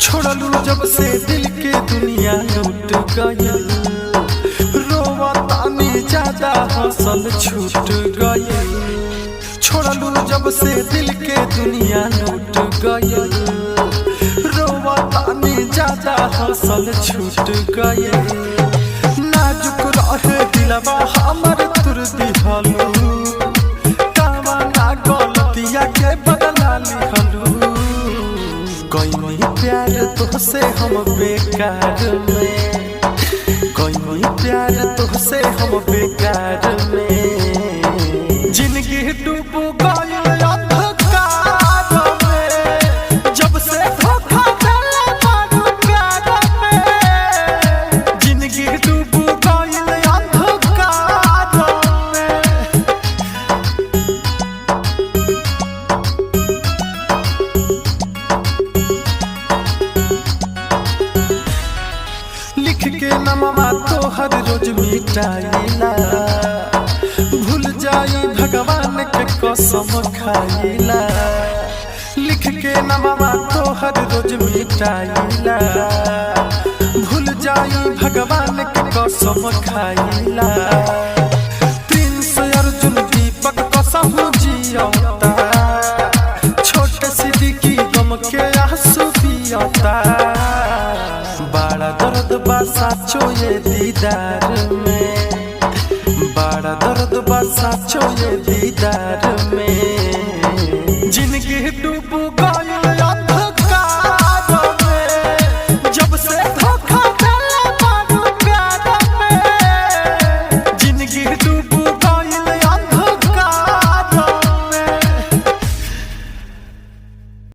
छोड़लू जब से दिल के दुनिया लूट गयल, रोवा तानी ज्यादा हौसल छूट गयल। छोड़लू जब से दिल के दुनिया लूट गयल, रोवा तानी ज्यादा हौसल छूट गयल। नाजुक रहे दिलवा हमर तुर दिहलू, कावा ना गलतिया के बदला लिहलू। कोई प्यार तुझसे हम बेकार में, कोई प्यार तुझसे हम बेकार में। जिंदगी डूब गइल अंधकार में, जब से धोखा देला बारू प्यार में। जिंदगी डूब गइल अंधकार में। लिख के नमवा तोहर रोज मिटाइला, भूल जाई भगवान के कसम खाइला। लिख के नमवा तोहर रोज मिटाइला, भूल जाई भगवान के कसम खाइला। प्रिंस अर्जुन दीपक कसम जियता, छोटे सिद्दीकी गम के आंसू पियता। बड़ा दर्द बा साचो ये दीदार में, बड़ा दर्द बा साचो ये दीदार में।